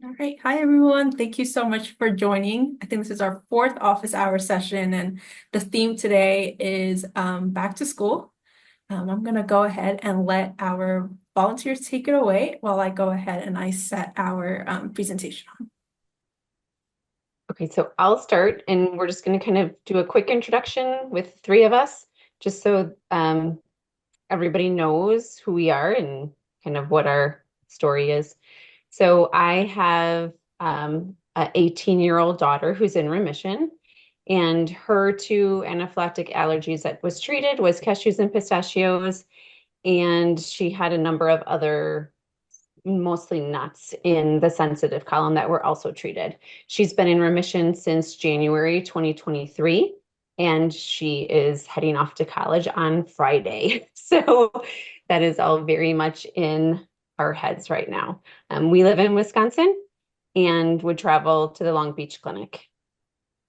All right. Hi, everyone. Thank you so much for joining. I think this is our fourth office hour session, and the theme today is back to school. I'm going to go ahead and let our volunteers take it away while I go ahead and I set our presentation on. Okay, so I'll start and we're just going to kind of do a quick introduction with three of us, just so everybody knows who we are and kind of what our story is. So I have an 18-year-old daughter who's in remission, and her two anaphylactic allergies that was treated was cashews and pistachios, and she had a number of other mostly nuts in the sensitive column that were also treated. She's been in remission since January 2023, and she is heading off to college on Friday. So that is all very much in our heads right now. We live in Wisconsin and would travel to the Long Beach clinic.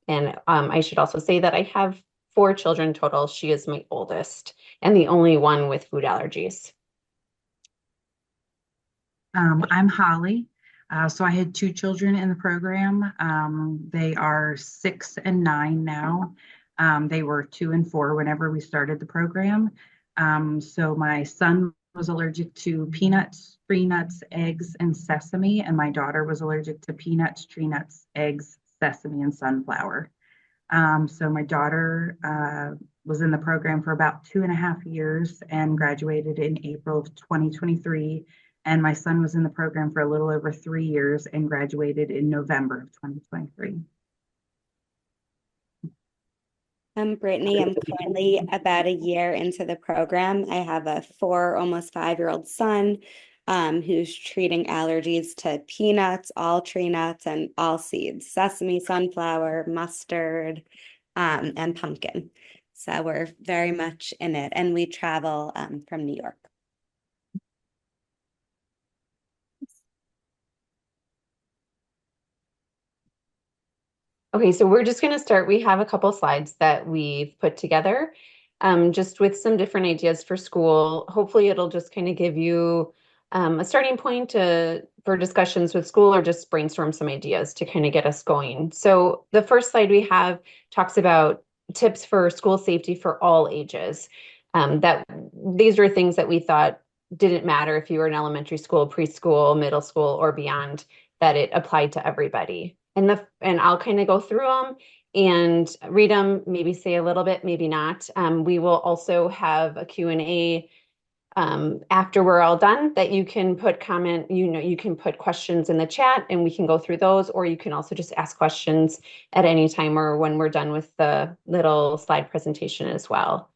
And I should also say that I have four children total. She is my oldest and the only one with food allergies. I'm Holly. So I had two children in the program. They are 6 and 9 now. They were 2 and 4 whenever we started the program. So my son was allergic to peanuts, tree nuts, eggs, and sesame, and my daughter was allergic to peanuts, tree nuts, eggs, sesame, and sunflower. So my daughter was in the program for about 2.5 years and graduated in April of 2023. And my son was in the program for a little over 3 years and graduated in November of 2023. I'm Brittany. I'm currently about a year into the program. I have a almost 5-year-old son who's treating allergies to peanuts, all tree nuts, and all seeds, sesame, sunflower, mustard, and pumpkin. So we're very much in it. And we travel from New York. Okay, so we're just going to start. We have a couple slides that we've put together, just with some different ideas for school. Hopefully, it'll just kind of give you a starting point for discussions with school or just brainstorm some ideas to kind of get us going. So the first slide we have talks about tips for school safety for all ages. That these were things that we thought didn't matter if you were in elementary school, preschool, middle school, or beyond, that it applied to everybody. And I'll kind of go through them and read them, maybe say a little bit, maybe not. We will also have a Q&A after we're all done that you can put you can put questions in the chat and we can go through those, or you can also just ask questions at any time or when we're done with the little slide presentation as well.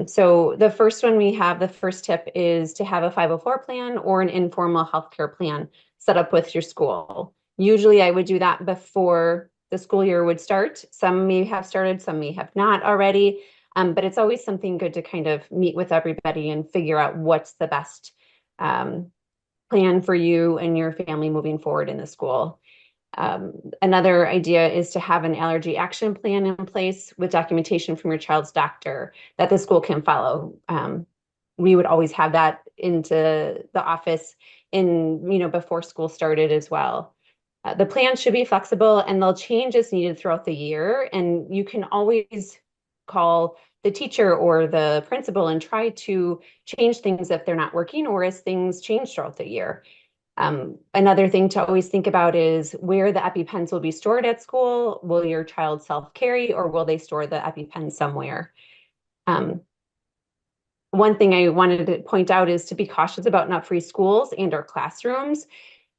So the first one we have, the first tip is to have a 504 plan or an informal healthcare plan set up with your school. Usually I would do that before the school year would start. Some may have started, some may have not already. But it's always something good to kind of meet with everybody and figure out what's the best plan for you and your family moving forward in the school. Another idea is to have an allergy action plan in place with documentation from your child's doctor that the school can follow. We would always have that into the office before school started as well. The plan should be flexible and they'll change as needed throughout the year. And you can always call the teacher or the principal and try to change things if they're not working or as things change throughout the year. Another thing to always think about is where the EpiPens will be stored at school. Will your child self-carry or will they store the EpiPen somewhere? One thing I wanted to point out is to be cautious about nut-free schools and our classrooms.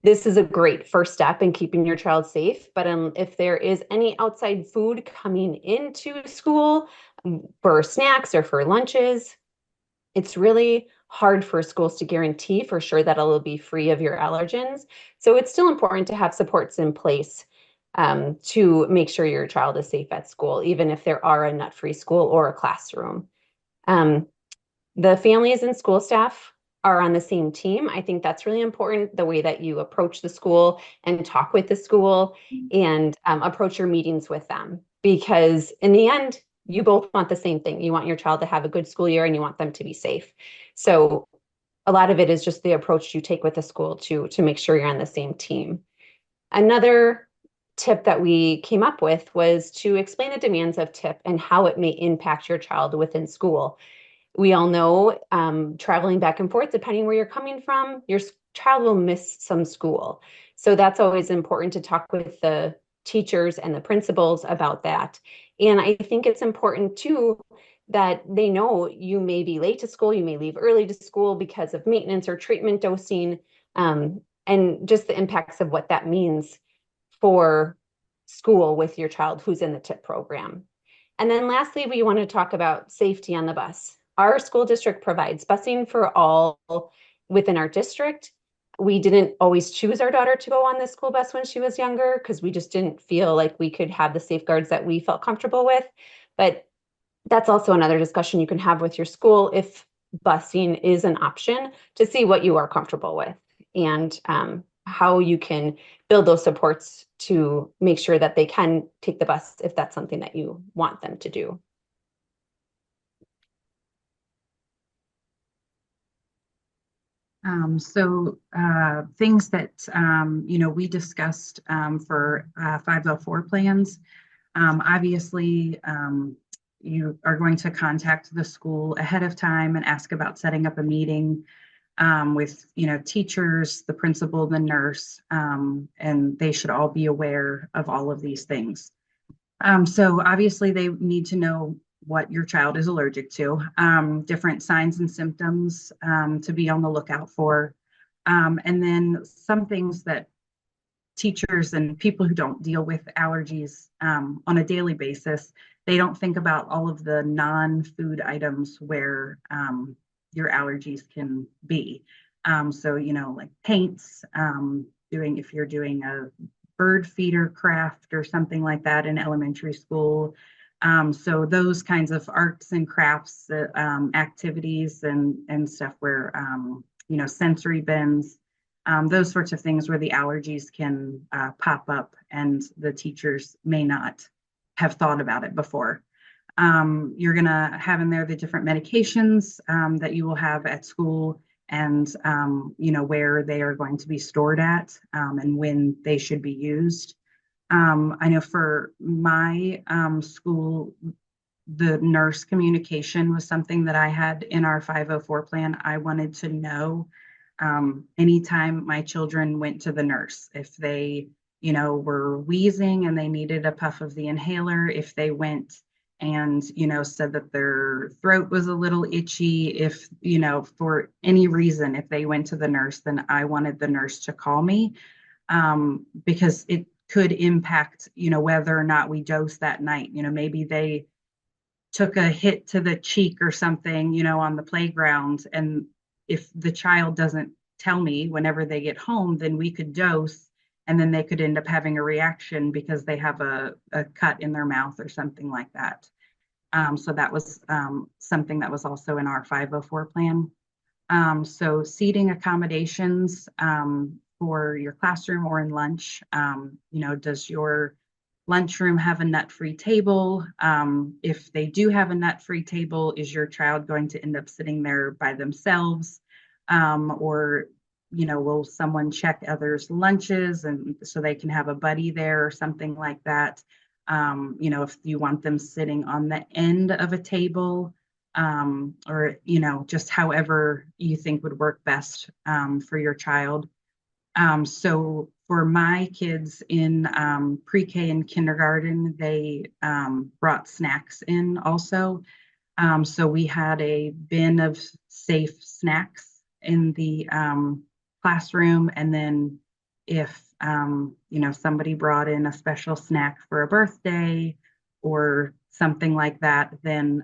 This is a great first step in keeping your child safe, but if there is any outside food coming into school for snacks or for lunches, it's really hard for schools to guarantee for sure that it'll be free of your allergens. So it's still important to have supports in place to make sure your child is safe at school, even if there are a nut-free school or a classroom. The families and school staff are on the same team. I think that's really important, the way that you approach the school and talk with the school and approach your meetings with them. Because in the end, you both want the same thing. You want your child to have a good school year and you want them to be safe. So a lot of it is just the approach you take with the school to make sure you're on the same team. Another tip that we came up with was to explain the demands of TIP and how it may impact your child within school. We all know traveling back and forth, depending where you're coming from, your child will miss some school. So that's always important to talk with the teachers and the principals about that. And I think it's important too that they know you may be late to school, you may leave early to school because of maintenance or treatment dosing, and just the impacts of what that means for school with your child who's in the TIP program. And then lastly, we want to talk about safety on the bus. Our school district provides busing for all within our district. We didn't always choose our daughter to go on the school bus when she was younger because we just didn't feel like we could have the safeguards that we felt comfortable with. But that's also another discussion you can have with your school if busing is an option, to see what you are comfortable with and how you can build those supports to make sure that they can take the bus if that's something that you want them to do. Things that, we discussed for 504 plans. Obviously, you are going to contact the school ahead of time and ask about setting up a meeting with, teachers, the principal, the nurse, and they should all be aware of all of these things. So obviously they need to know what your child is allergic to, different signs and symptoms to be on the lookout for. And then some things that teachers and people who don't deal with allergies on a daily basis, they don't think about all of the non-food items where your allergies can be. So, like paints, if you're doing a bird feeder craft or something like that in elementary school. So those kinds of arts and crafts activities and stuff where, sensory bins, those sorts of things where the allergies can pop up and the teachers may not have thought about it before. You're going to have in there the different medications that you will have at school and, where they are going to be stored at and when they should be used. I know for my school, the nurse communication was something that I had in our 504 plan. I wanted to know anytime my children went to the nurse, if they, were wheezing and they needed a puff of the inhaler, if they went and, said that their throat was a little itchy, if, for any reason, if they went to the nurse, then I wanted the nurse to call me because it could impact, whether or not we dose that night. Maybe they took a hit to the cheek or something, on the playground. And if the child doesn't tell me whenever they get home, then we could dose and then they could end up having a reaction because they have a cut in their mouth or something like that. So that was something that was also in our 504 plan. So seating accommodations for your classroom or in lunch, does your lunchroom have a nut-free table? If they do have a nut-free table, is your child going to end up sitting there by themselves? Or, will someone check others' lunches and so they can have a buddy there or something like that? If you want them sitting on the end of a table, or, just however you think would work best for your child. So for my kids in pre-K and kindergarten, they brought snacks in also. So we had a bin of safe snacks in the classroom. And then if, somebody brought in a special snack for a birthday or something like that, then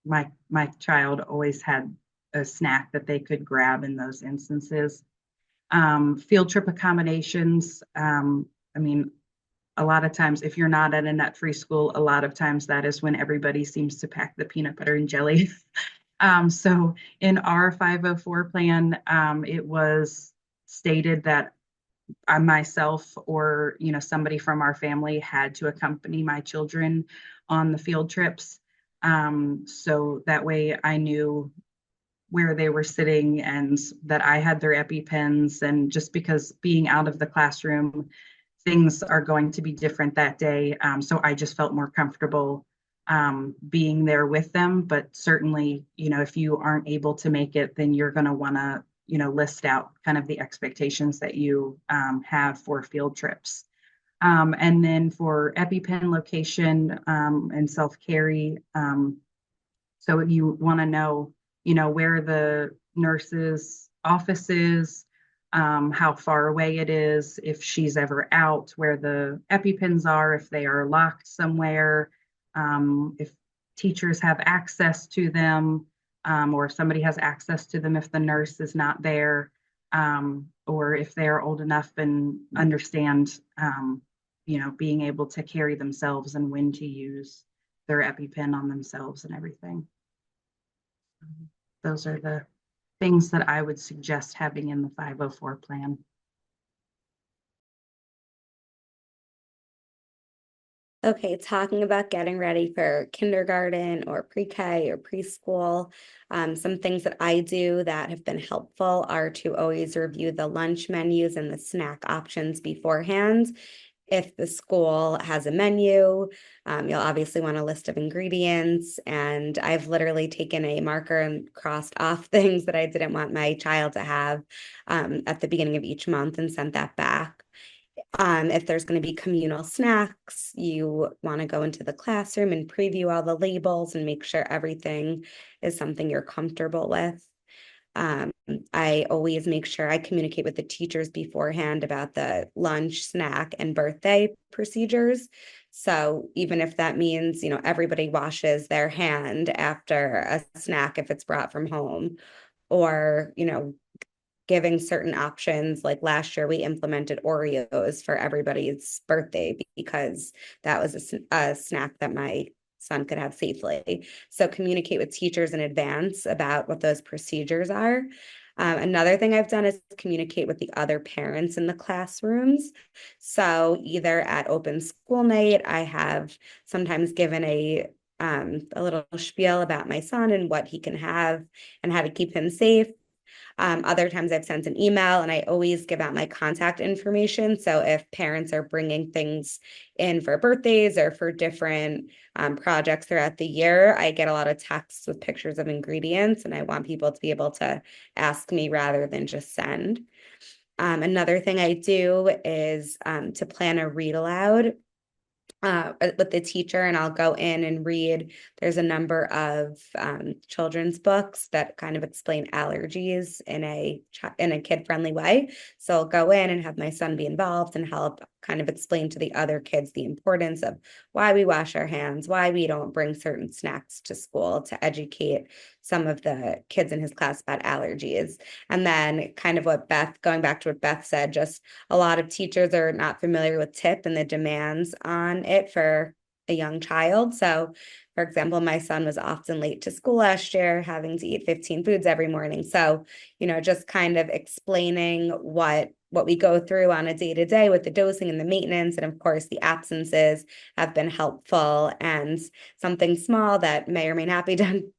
my child always had a snack that they could grab in those instances. Field trip accommodations. A lot of times, if you're not at a nut-free school, a lot of times that is when everybody seems to pack the peanut butter and jelly. So in our 504 plan, it was stated that I myself or somebody from our family had to accompany my children on the field trips. So that way I knew where they were sitting and that I had their EpiPens. And just because being out of the classroom, things are going to be different that day. So I just felt more comfortable being there with them. But certainly, if you aren't able to make it, then you're going to want to, list out kind of the expectations that you have for field trips. And then for EpiPen location and self-carry, so you want to know, where the nurse's office is, how far away it is, if she's ever out, where the EpiPens are, if they are locked somewhere, if teachers have access to them, or if somebody has access to them if the nurse is not there, or if they're old enough and understand, being able to carry themselves and when to use their EpiPen on themselves and everything. Those are the things that I would suggest having in the 504 plan. Okay, talking about getting ready for kindergarten or pre-K or preschool, some things that I do that have been helpful are to always review the lunch menus and the snack options beforehand. If the school has a menu, you'll obviously want a list of ingredients. And I've literally taken a marker and crossed off things that I didn't want my child to have at the beginning of each month and sent that back. If there's going to be communal snacks, you want to go into the classroom and preview all the labels and make sure everything is something you're comfortable with. Um, I always make sure I communicate with the teachers beforehand about the lunch, snack, and birthday procedures. So even if that means, everybody washes their hand after a snack if it's brought from home, or, giving certain options. Like last year, we implemented Oreos for everybody's birthday because that was a snack that my son could have safely. So communicate with teachers in advance about what those procedures are. Another thing I've done is communicate with the other parents in the classrooms. So either at open school night, I have sometimes given a little spiel about my son and what he can have and how to keep him safe. Other times I've sent an email and I always give out my contact information. So if parents are bringing things in for birthdays or for different projects throughout the year, I get a lot of texts with pictures of ingredients and I want people to be able to ask me rather than just send. Another thing I do is to plan a read aloud with the teacher, and I'll go in and read. There's a number of children's books that kind of explain allergies in a kid-friendly way. So I'll go in and have my son be involved and help kind of explain to the other kids the importance of why we wash our hands, why we don't bring certain snacks to school, to educate some of the kids in his class about allergies. And then kind of going back to what Beth said, just a lot of teachers are not familiar with TIP and the demands on it for a young child. So, for example, my son was often late to school last year, having to eat 15 foods every morning. So, just kind of explaining what we go through on a day-to-day with the dosing and the maintenance. And of course, the absences have been helpful, and something small that may or may not be done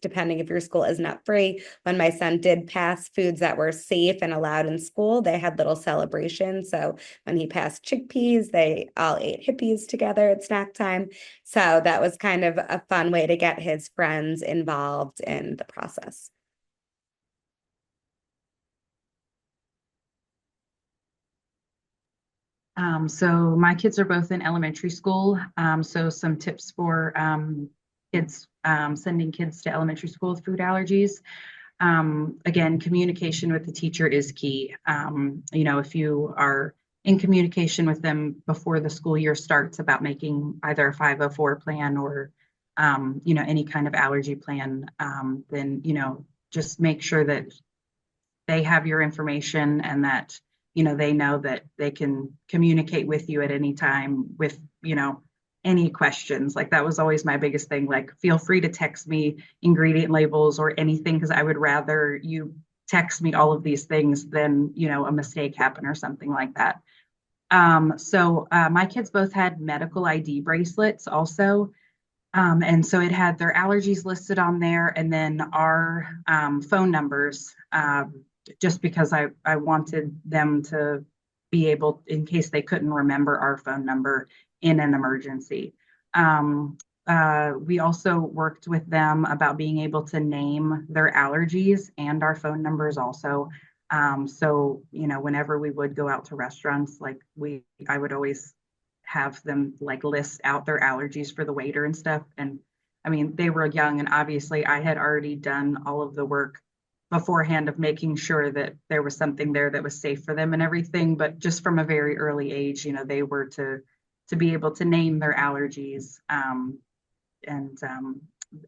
depending if your school is nut free. When my son did pass foods that were safe and allowed in school, they had little celebrations. So when he passed chickpeas, they all ate hippies together at snack time. So that was kind of a fun way to get his friends involved in the process. So my kids are both in elementary school. So some tips for kids, sending kids to elementary school with food allergies. Again, communication with the teacher is key. If you are in communication with them before the school year starts about making either a 504 plan or, any kind of allergy plan, then, just make sure that they have your information and that, they know that they can communicate with you at any time with, any questions. Like that was always my biggest thing. Like, feel free to text me ingredient labels or anything, because I would rather you text me all of these things than, a mistake happen or something like that. So my kids both had medical ID bracelets also. And so it had their allergies listed on there and then our phone numbers, just because I wanted them to be able, in case they couldn't remember our phone number in an emergency. We also worked with them about being able to name their allergies and our phone numbers also. So, whenever we would go out to restaurants, I would always have them like list out their allergies for the waiter and stuff. And I mean, they were young, and obviously I had already done all of the work beforehand of making sure that there was something there that was safe for them and everything. But just from a very early age, they were to be able to name their allergies. And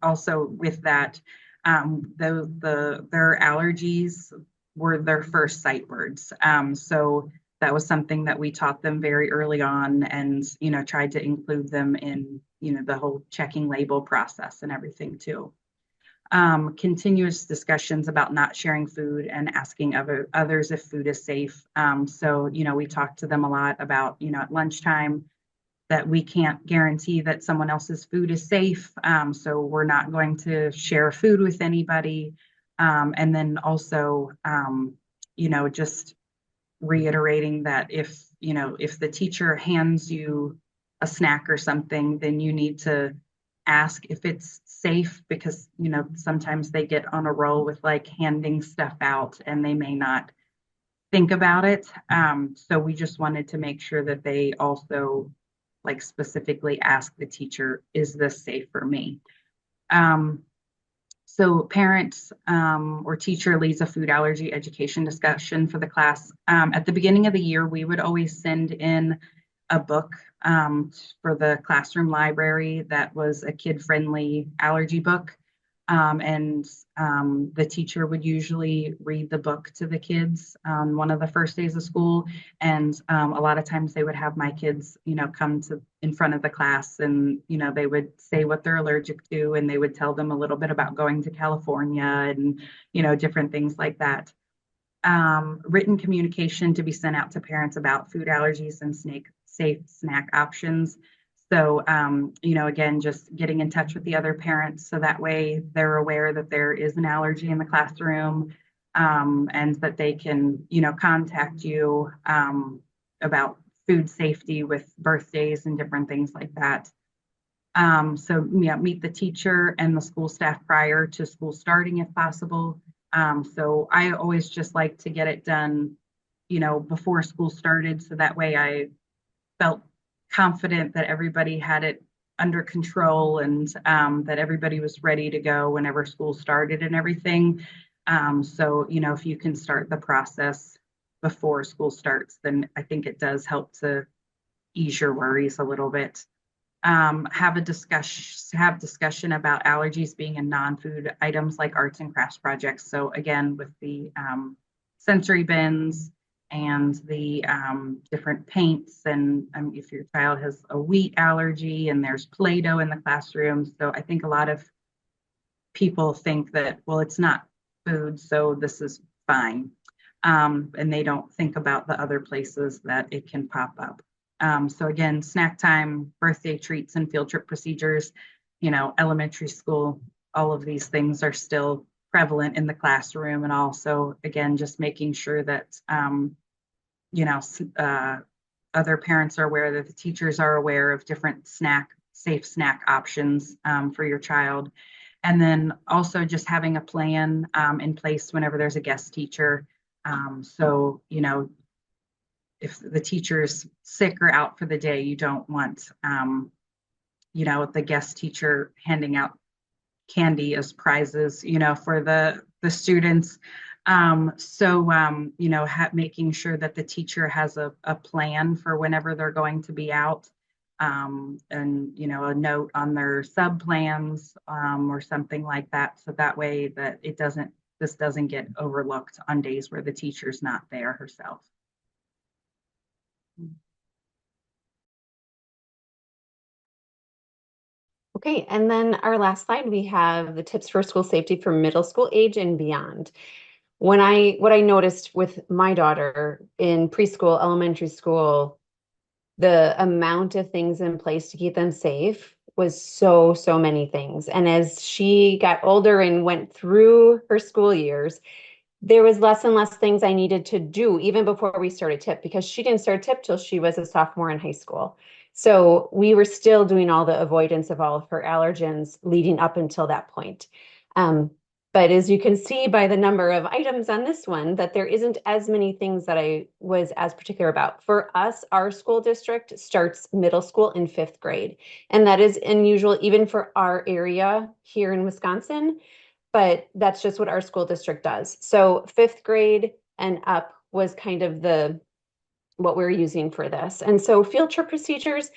Also with that, their allergies were their first sight words. So that was something that we taught them very early on, and tried to include them in the whole checking label process and everything too. Continuous discussions about not sharing food and asking others if food is safe. So we talked to them a lot about at lunchtime that we can't guarantee that someone else's food is safe. So we're not going to share food with anybody. And then also, just reiterating that if the teacher hands you a snack or something, then you need to ask if it's safe, because, sometimes they get on a roll with like handing stuff out and they may not think about it. So we just wanted to make sure that they also like specifically ask the teacher, is this safe for me? So parents or teacher leads a food allergy education discussion for the class. At the beginning of the year, we would always send in a book for the classroom library that was a kid-friendly allergy book. And the teacher would usually read the book to the kids on one of the first days of school. And a lot of times they would have my kids, come to in front of the class, and, they would say what they're allergic to, and they would tell them a little bit about going to California and, different things like that. Written communication to be sent out to parents about food allergies and safe snack options. So, again, just getting in touch with the other parents so that way they're aware that there is an allergy in the classroom, and that they can, contact you about food safety with birthdays and different things like that. So, yeah, meet the teacher and the school staff prior to school starting if possible. So I always just like to get it done, before school started, so that way I felt confident that everybody had it under control, and that everybody was ready to go whenever school started and everything. So, if you can start the process before school starts, then I think it does help to ease your worries a little bit. Have discussion about allergies being in non-food items like arts and crafts projects. So again, with the sensory bins and the different paints, and if your child has a wheat allergy and there's Play-Doh in the classroom. So I think a lot of people think that, well, it's not food, so this is fine. And they don't think about the other places that it can pop up. So again, snack time, birthday treats, and field trip procedures, elementary school, all of these things are still prevalent in the classroom. And also, again, just making sure that, other parents are aware, that the teachers are aware of different safe snack options for your child. And then also just having a plan in place whenever there's a guest teacher. So, if the teacher's sick or out for the day, you don't want, the guest teacher handing out candy as prizes, for the students. Making sure that the teacher has a plan for whenever they're going to be out, and, a note on their sub plans, or something like that. So that way that this doesn't get overlooked on days where the teacher's not there herself. Okay, and then our last slide, we have the tips for school safety for middle school age and beyond. What I noticed with my daughter in preschool, elementary school, the amount of things in place to keep them safe was so many things. And as she got older and went through her school years, there was less and less things I needed to do even before we started TIP, because she didn't start TIP till she was a sophomore in high school. So we were still doing all the avoidance of all of her allergens leading up until that point. But as you can see by the number of items on this one, that there isn't as many things that I was as particular about. For us, our school district starts middle school in 5th grade. And that is unusual even for our area here in Wisconsin, but that's just what our school district does. So 5th grade and up was kind of what we're using for this. And so field trip procedures,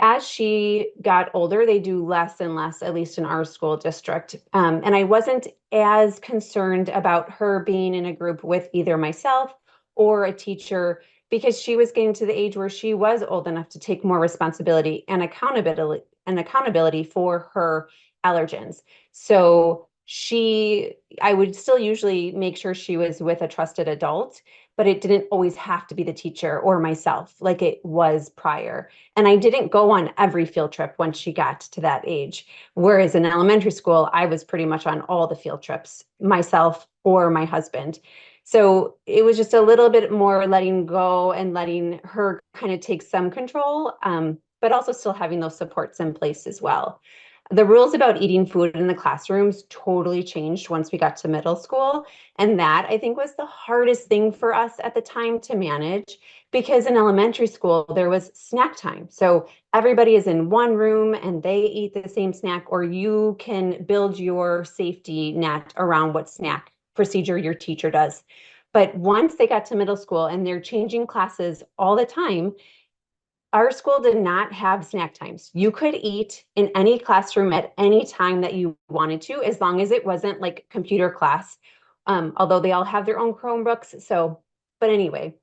as she got older, they do less and less, at least in our school district. And I wasn't as concerned about her being in a group with either myself or a teacher, because she was getting to the age where she was old enough to take more responsibility and accountability for her allergens. So I would still usually make sure she was with a trusted adult, but it didn't always have to be the teacher or myself like it was prior. And I didn't go on every field trip once she got to that age. Whereas in elementary school, I was pretty much on all the field trips, myself or my husband. So it was just a little bit more letting go and letting her kind of take some control, but also still having those supports in place as well. The rules about eating food in the classrooms totally changed once we got to middle school. And that, I think, was the hardest thing for us at the time to manage, because in elementary school, there was snack time. So everybody is in one room and they eat the same snack, or you can build your safety net around what snack procedure your teacher does. But once they got to middle school and they're changing classes all the time, our school did not have snack times. You could eat in any classroom at any time that you wanted to, as long as it wasn't like computer class. Although they all have their own Chromebooks. So, but anyway,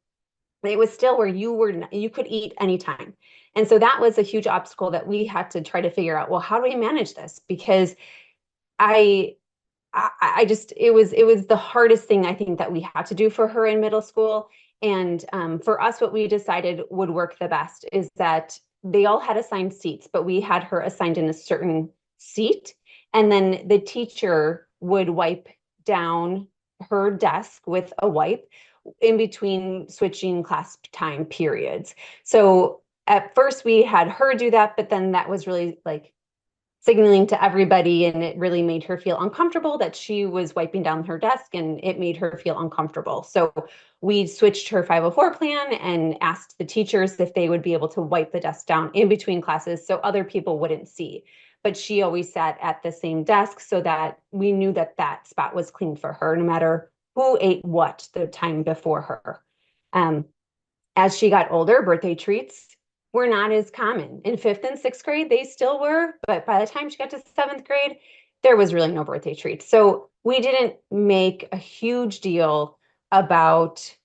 it was still where you could eat anytime. And so that was a huge obstacle that we had to try to figure out, well, how do we manage this? Because I it was the hardest thing I think that we had to do for her in middle school. And for us, what we decided would work the best is that they all had assigned seats, but we had her assigned in a certain seat. And then the teacher would wipe down her desk with a wipe in between switching class time periods. So at first we had her do that, but then that was really like signaling to everybody, and it really made her feel uncomfortable that she was wiping down her desk, and it made her feel uncomfortable. So we switched her 504 plan and asked the teachers if they would be able to wipe the desk down in between classes so other people wouldn't see. But she always sat at the same desk so that we knew that that spot was clean for her, no matter who ate what the time before her. As she got older, birthday treats were not as common. In 5th and 6th grade, they still were, but by the time she got to 7th grade, there was really no birthday treats. So we didn't make a huge deal about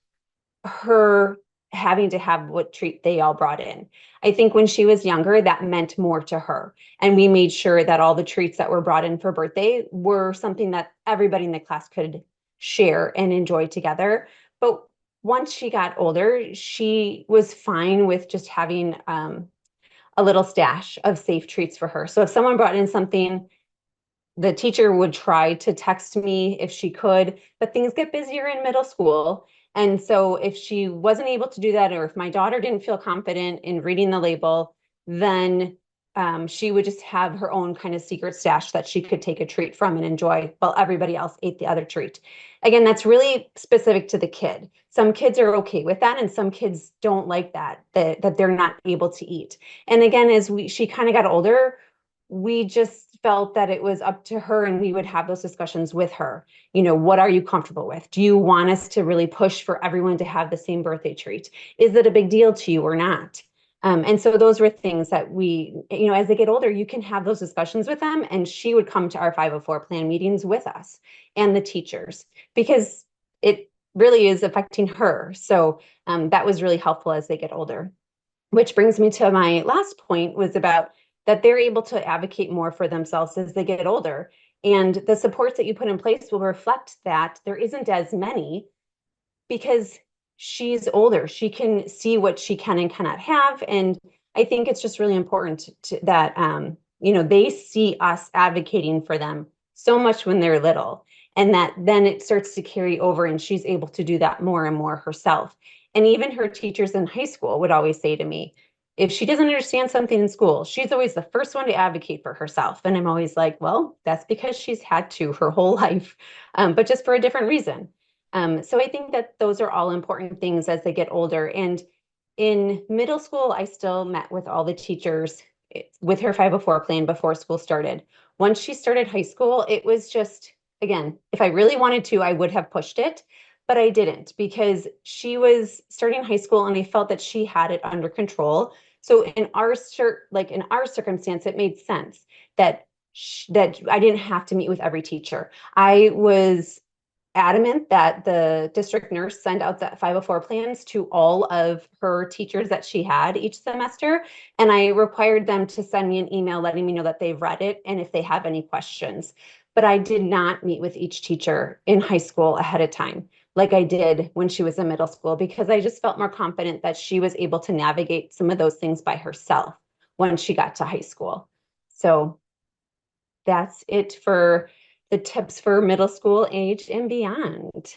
her having to have what treat they all brought in. I think when she was younger, that meant more to her. And we made sure that all the treats that were brought in for birthday were something that everybody in the class could share and enjoy together. But once she got older, she was fine with just having a little stash of safe treats for her. So if someone brought in something, the teacher would try to text me if she could, but things get busier in middle school. And so if she wasn't able to do that, or if my daughter didn't feel confident in reading the label, then she would just have her own kind of secret stash that she could take a treat from and enjoy while everybody else ate the other treat. Again, that's really specific to the kid. Some kids are okay with that, and some kids don't like that they're not able to eat. And again, as she kind of got older, we just felt that it was up to her, and we would have those discussions with her. You know, what are you comfortable with? Do you want us to really push for everyone to have the same birthday treat? Is it a big deal to you or not? And so those were things that we, as they get older, you can have those discussions with them. And she would come to our 504 plan meetings with us and the teachers, because it really is affecting her. So that was really helpful as they get older. Which brings me to my last point, was about that they're able to advocate more for themselves as they get older. And the supports that you put in place will reflect that there isn't as many, because she's older. She can see what she can and cannot have. And I think it's just really important that, they see us advocating for them so much when they're little. And that then it starts to carry over and she's able to do that more and more herself. And even her teachers in high school would always say to me, if she doesn't understand something in school, she's always the first one to advocate for herself. And I'm always like, well, that's because she's had to her whole life, but just for a different reason. So I think that those are all important things as they get older. And in middle school, I still met with all the teachers with her 504 plan before school started. Once she started high school, it was just, again, if I really wanted to, I would have pushed it, but I didn't because she was starting high school and I felt that she had it under control. So in our circumstance, it made sense that that I didn't have to meet with every teacher. I was adamant that the district nurse send out that 504 plans to all of her teachers that she had each semester. And I required them to send me an email letting me know that they've read it and if they have any questions. But I did not meet with each teacher in high school ahead of time like I did when she was in middle school because I just felt more confident that she was able to navigate some of those things by herself when she got to high school. So that's it for the tips for middle school age and beyond.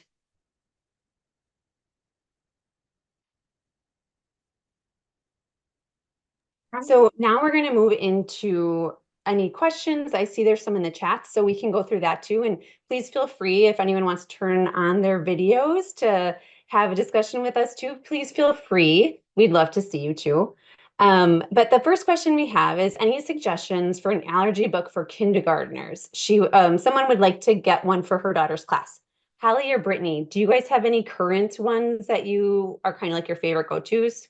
So now we're going to move into any questions. I see there's some in the chat, so we can go through that too. And please feel free if anyone wants to turn on their videos to have a discussion with us too. Please feel free. We'd love to see you too. But the first question we have is any suggestions for an allergy book for kindergartners? Someone would like to get one for her daughter's class. Hallie or Brittany, do you guys have any current ones that you are kind of like your favorite go-tos?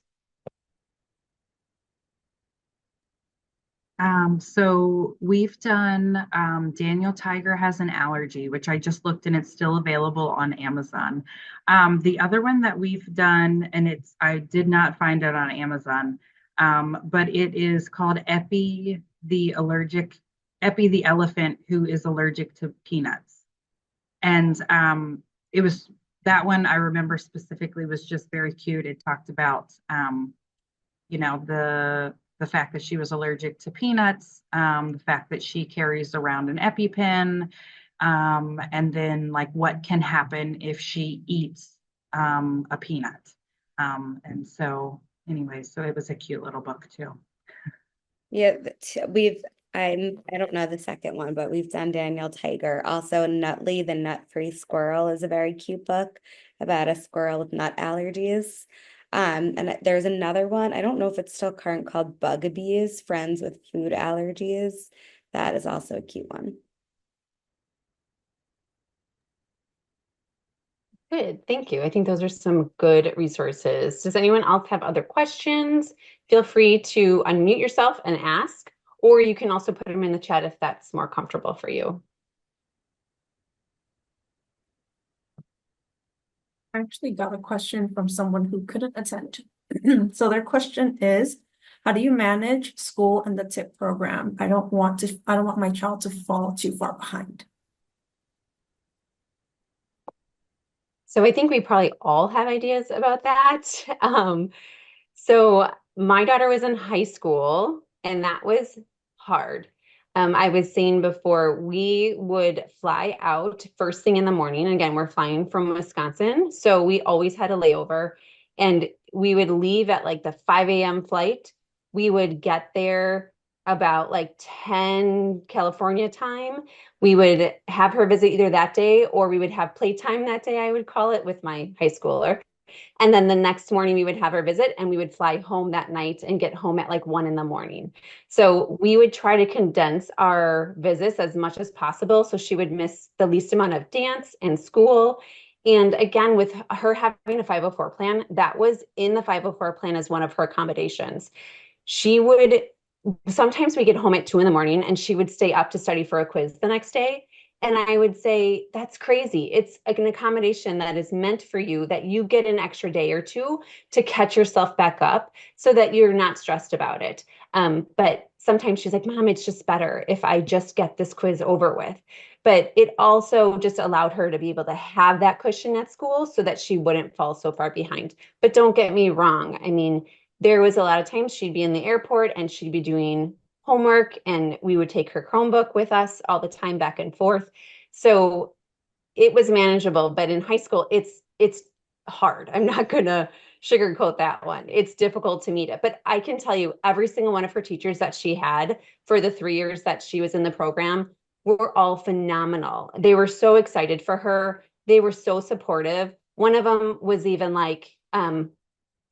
So we've done Daniel Tiger Has an Allergy, which I just looked and it's still available on Amazon. The other one that we've done, and I did not find it on Amazon, but it is called Epi the elephant who is allergic to peanuts. And it was that one I remember specifically was just very cute. It talked about the fact that she was allergic to peanuts, the fact that she carries around an EpiPen, and then like what can happen if she eats a peanut. And so anyway, so it was a cute little book too. Yeah, I don't know the second one, but we've done Daniel Tiger. Also, Nutley, the Nut-Free Squirrel is a very cute book about a squirrel with nut allergies. And there's another one, I don't know if it's still current, called Bugabees, Friends with Food Allergies. That is also a cute one. Good, thank you. I think those are some good resources. Does anyone else have other questions? Feel free to unmute yourself and ask, or you can also put them in the chat if that's more comfortable for you. I actually got a question from someone who couldn't attend. So their question is, how do you manage school and the TIP program? I don't want my child to fall too far behind. So I think we probably all have ideas about that. So my daughter was in high school and that was hard. I was saying before, we would fly out first thing in the morning. Again, we're flying from Wisconsin. So we always had a layover and we would leave at like the 5 a.m. flight. We would get there about like 10 California time. We would have her visit either that day or we would have playtime that day, I would call it, with my high schooler. And then the next morning we would have her visit and we would fly home that night and get home at like 1 in the morning. So we would try to condense our visits as much as possible so she would miss the least amount of dance and school. And again, with her having a 504 plan, that was in the 504 plan as one of her accommodations. She would sometimes we get home at 2 in the morning and she would stay up to study for a quiz the next day. And I would say, that's crazy. It's like an accommodation that is meant for you, that you get an extra day or two to catch yourself back up so that you're not stressed about it. But sometimes she's like, Mom, it's just better if I just get this quiz over with. But it also just allowed her to be able to have that cushion at school so that she wouldn't fall so far behind. But don't get me wrong. I mean, there was a lot of times she'd be in the airport and she'd be doing homework and we would take her Chromebook with us all the time back and forth. So it was manageable, but in high school, it's hard. I'm not gonna sugarcoat that one. It's difficult to meet it. But I can tell you, every single one of her teachers that she had for the 3 years that she was in the program were all phenomenal. They were so excited for her. They were so supportive. One of them was even like,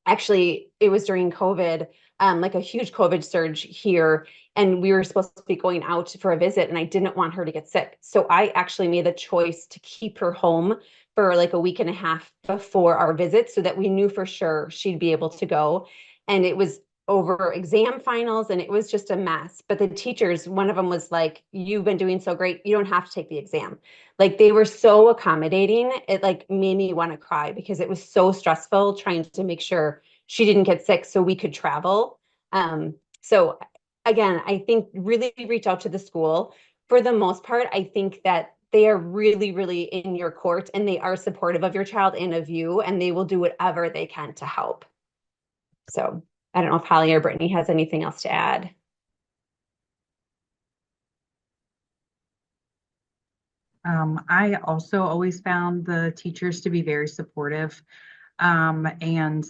actually, it was during COVID, like a huge COVID surge here, and we were supposed to be going out for a visit, and I didn't want her to get sick. So I actually made the choice to keep her home for like a week and a half before our visit so that we knew for sure she'd be able to go. And it was over exam finals, and it was just a mess. But the teachers, one of them was like, "You've been doing so great. You don't have to take the exam." Like they were so accommodating. It like made me want to cry because it was so stressful trying to make sure she didn't get sick so we could travel. So again, I think really reach out to the school. For the most part, I think that they are really, really in your court, and they are supportive of your child and of you, and they will do whatever they can to help. So I don't know if Holly or Brittany has anything else to add. I also always found the teachers to be very supportive, and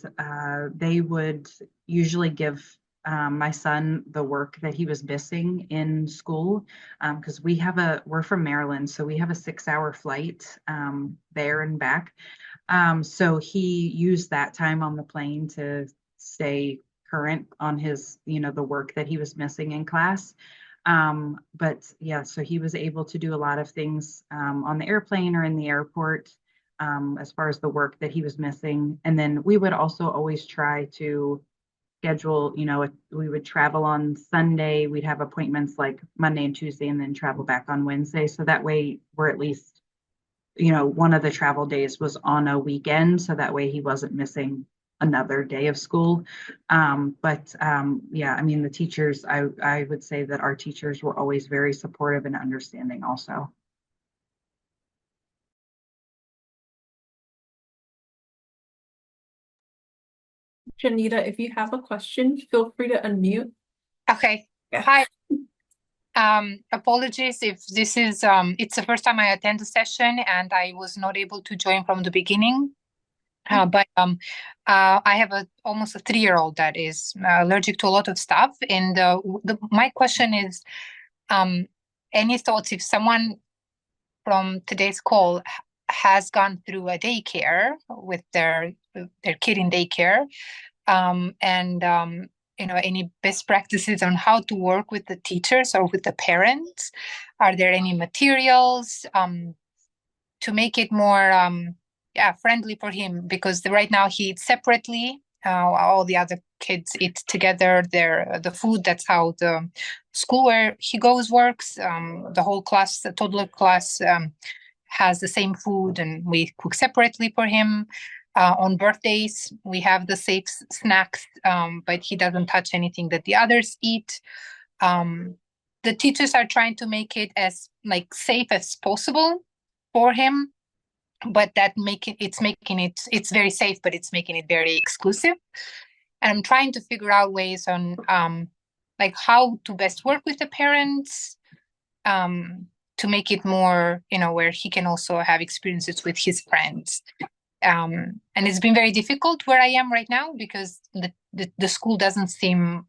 they would usually give my son the work that he was missing in school, because we're from Maryland, so we have a 6-hour flight there and back. So he used that time on the plane to stay current on his, the work that he was missing in class. But yeah, so he was able to do a lot of things on the airplane or in the airport, as far as the work that he was missing. And then we would also always try to schedule, if we would travel on Sunday, we'd have appointments like Monday and Tuesday and then travel back on Wednesday. So that way we're at least, one of the travel days was on a weekend. So that way he wasn't missing another day of school. But yeah, I mean, the teachers, I would say that our teachers were always very supportive and understanding also. Janita, if you have a question, feel free to unmute. Okay. Yeah. Hi. Apologies if this is it's the first time I attend the session and I was not able to join from the beginning. But I have almost a 3-year-old that is allergic to a lot of stuff, and my question is, any thoughts if someone from today's call has gone through a daycare with their kid in daycare, and any best practices on how to work with the teachers or with the parents? Are there any materials to make it more friendly for him? Because right now he eats separately. All the other kids eat together the food. That's how the school where he goes works. The whole class, the toddler class, has the same food, and we cook separately for him. On birthdays, we have the safe snacks, but he doesn't touch anything that the others eat. The teachers are trying to make it as safe as possible for him, but it's very safe, but it's making it very exclusive. And I'm trying to figure out ways on how to best work with the parents, to make it more, where he can also have experiences with his friends. And it's been very difficult where I am right now because the school doesn't seem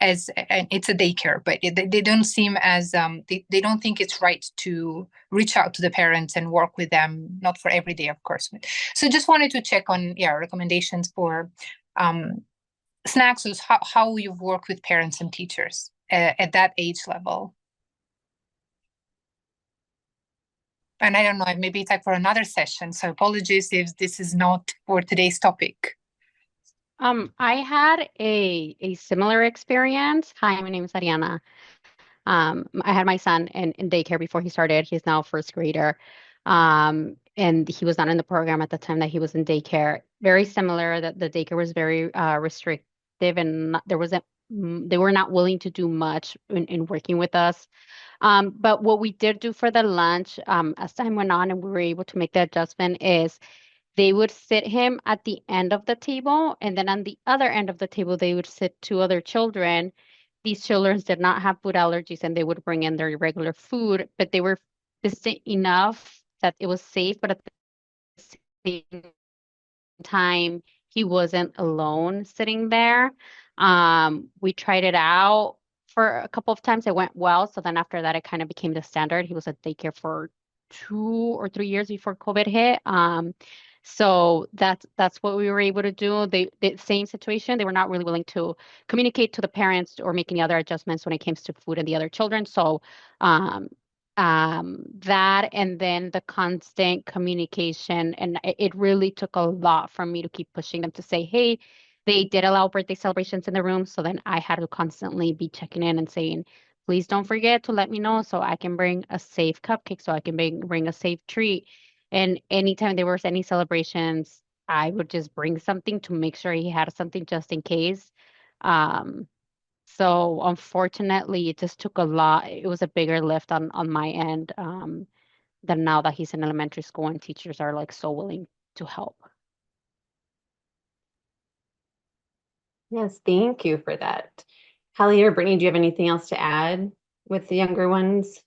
as, and it's a daycare, but they don't seem as they don't think it's right to reach out to the parents and work with them, not for every day, of course. So just wanted to check on recommendations for snacks, is how you've worked with parents and teachers at that age level. And I don't know, maybe it's for another session. So apologies if this is not for today's topic. I had a similar experience. Hi, my name is Ariana. I had my son in daycare before he started. He's now first grader. And he was not in the program at the time that he was in daycare. Very similar, that the daycare was very restrictive, and they were not willing to do much in working with us. But what we did do for the lunch, as time went on and we were able to make the adjustment, is they would sit him at the end of the table, and then on the other end of the table, they would sit 2 other children. These children did not have food allergies, and they would bring in their regular food, but they were distant enough that it was safe, but at the same time, he wasn't alone sitting there. We tried it out for a couple of times. It went well. So then after that, it kind of became the standard. He was at daycare for 2 or 3 years before COVID hit. So that's what we were able to do. The same situation. They were not really willing to communicate to the parents or make any other adjustments when it comes to food and the other children. So um, that and then the constant communication, and it really took a lot for me to keep pushing them to say, hey, they did allow birthday celebrations in the room. So then I had to constantly be checking in and saying, please don't forget to let me know so I can bring a safe cupcake, so I can bring a safe treat. And anytime there was any celebrations, I would just bring something to make sure he had something just in case. Um, so unfortunately, it just took a lot. It was a bigger lift on my end, than now that he's in elementary school and teachers are like so willing to help. Yes, thank you for that. Hallie or Brittany, do you have anything else to add with the younger ones?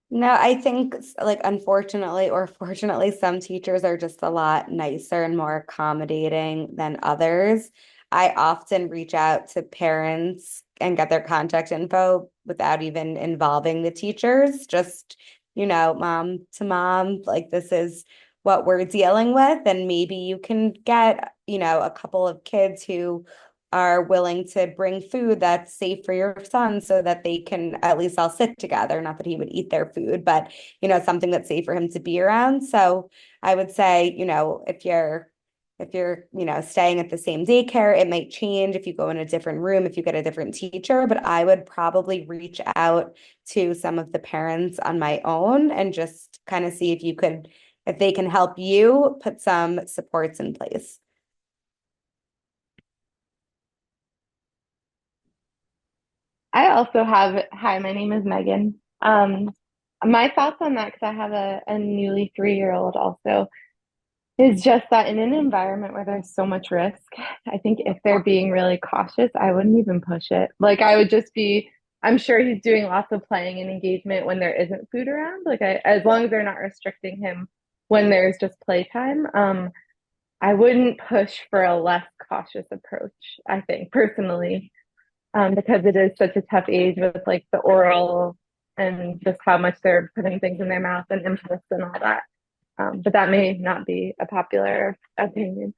No, I think like unfortunately or fortunately, some teachers are just a lot nicer and more accommodating than others. I often reach out to parents and get their contact info without even involving the teachers. Just, mom to mom, like this is what we're dealing with. And maybe you can get, a couple of kids who are willing to bring food that's safe for your son so that they can at least all sit together. Not that he would eat their food, but something that's safe for him to be around. So I would say, if you're staying at the same daycare, it might change if you go in a different room, if you get a different teacher, but I would probably reach out to some of the parents on my own and just kind of see if they can help you put some supports in place. I also have, hi, my name is Megan. My thoughts on that, because I have a newly 3-year-old also, is just that in an environment where there's so much risk, I think if they're being really cautious, I wouldn't even push it. Like I would just be, I'm sure he's doing lots of playing and engagement when there isn't food around. Like as long as they're not restricting him when there's just playtime, I wouldn't push for a less cautious approach, I think, personally, because it is such a tough age with like the oral and just how much they're putting things in their mouth and impulse and all that. But that may not be a popular opinion.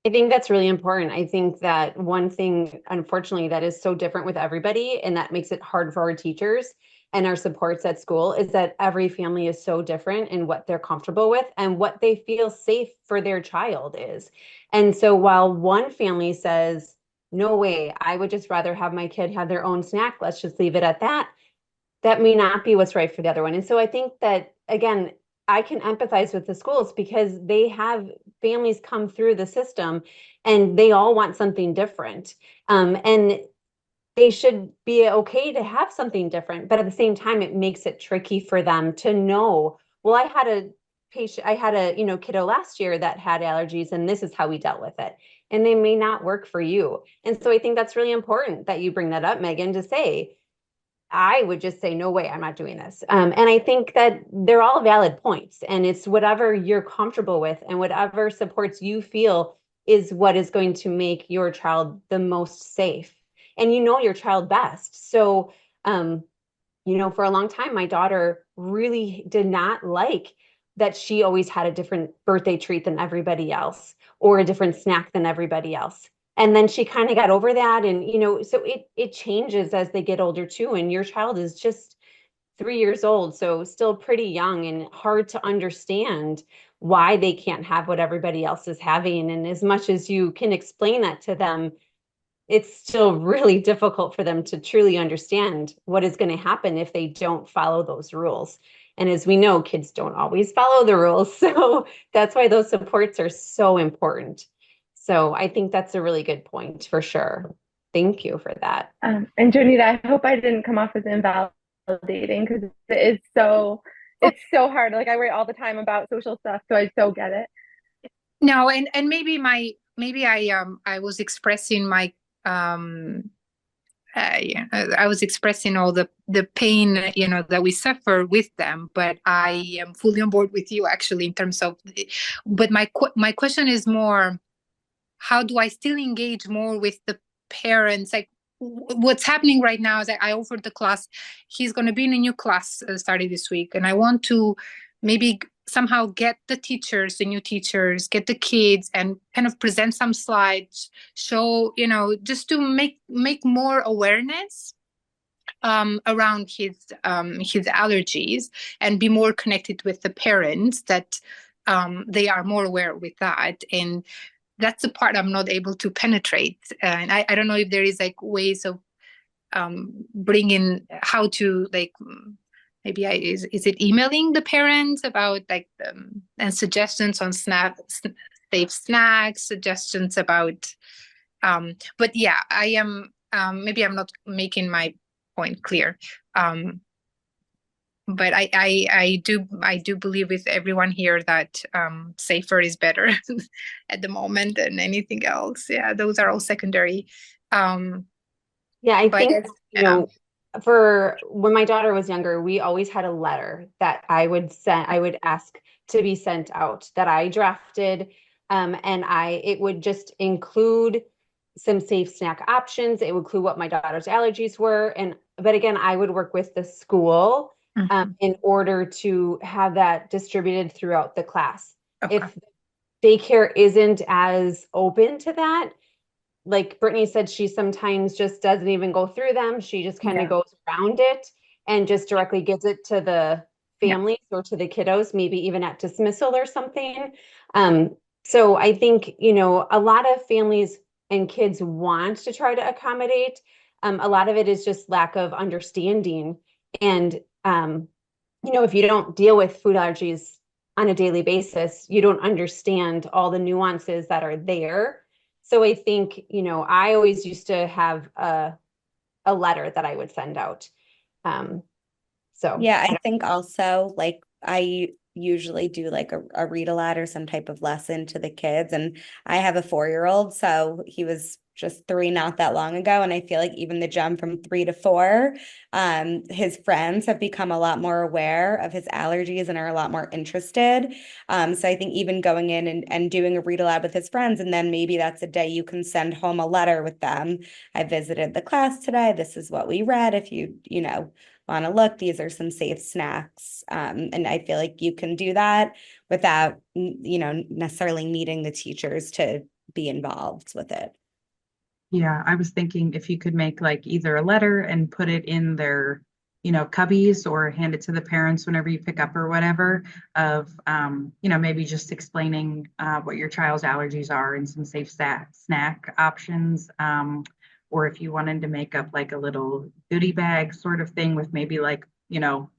I think that's really important. I think that one thing, unfortunately, that is so different with everybody, and that makes it hard for our teachers and our supports at school, is that every family is so different in what they're comfortable with and what they feel safe for their child is. And so while one family says, no way, I would just rather have my kid have their own snack, let's just leave it at that, that may not be what's right for the other one. And so I think that, again, I can empathize with the schools because they have families come through the system and they all want something different. And they should be okay to have something different. But at the same time, it makes it tricky for them to know, well, I had a kiddo last year that had allergies and this is how we dealt with it. And they may not work for you. And so I think that's really important that you bring that up, Megan, to say, I would just say, no way, I'm not doing this. And I think that they're all valid points, and it's whatever you're comfortable with and whatever supports you feel is what is going to make your child the most safe. And you know your child best. So, for a long time, my daughter really did not like that she always had a different birthday treat than everybody else or a different snack than everybody else. And then she kind of got over that. And, so it changes as they get older too. And your child is just 3 years old, so still pretty young and hard to understand why they can't have what everybody else is having. And as much as you can explain that to them, it's still really difficult for them to truly understand what is going to happen if they don't follow those rules. And as we know, kids don't always follow the rules. So that's why those supports are so important. So I think that's a really good point for sure. Thank you for that. And Jonita, I hope I didn't come off as invalidating because it's so hard. Like I write all the time about social stuff, so I so get it. No, and maybe I was expressing my I was expressing all the pain, that we suffer with them, but I am fully on board with you actually in terms of, but my question is more, how do I still engage more with the parents? Like what's happening right now is that I offered the class. He's going to be in a new class starting this week, and I want to maybe somehow get the teachers, the new teachers, get the kids, and kind of present some slides, show, just to make more awareness around his allergies, and be more connected with the parents, that they are more aware with that. And that's the part I'm not able to penetrate. And I don't know if there is like ways of bringing how to like, maybe is it emailing the parents about like and suggestions on safe snacks, suggestions about but yeah, I am maybe I'm not making my point clear. But I do believe with everyone here that safer is better at the moment than anything else. Yeah, those are all secondary. Yeah, I But think, for when my daughter was younger, we always had a letter that I would ask to be sent out, that I drafted. And it would just include some safe snack options. It would include what my daughter's allergies were. But again, I would work with the school in order to have that distributed throughout the class. Okay. If daycare isn't as open to that, like Brittany said, she sometimes just doesn't even go through them. She just kind of goes around it and just directly gives it to the families or to the kiddos, maybe even at dismissal or something. So I think, a lot of families and kids want to try to accommodate. A lot of it is just lack of understanding. And, if you don't deal with food allergies on a daily basis, you don't understand all the nuances that are there. So I think, I always used to have a letter that I would send out. So Yeah, I think also like I usually do like a read aloud or some type of lesson to the kids. And I have a 4-year-old, so he was just 3 not that long ago. And I feel like even the jump from 3 to 4, his friends have become a lot more aware of his allergies and are a lot more interested. So I think even going in and doing a read aloud with his friends, and then maybe that's a day you can send home a letter with them. I visited the class today. This is what we read. If you want to look, these are some safe snacks. And I feel like you can do that without, necessarily needing the teachers to be involved with it. Yeah, I was thinking if you could make like either a letter and put it in their, cubbies, or hand it to the parents whenever you pick up or whatever, of, maybe just explaining what your child's allergies are and some safe snack options. Or if you wanted to make up like a little goodie bag sort of thing with maybe like,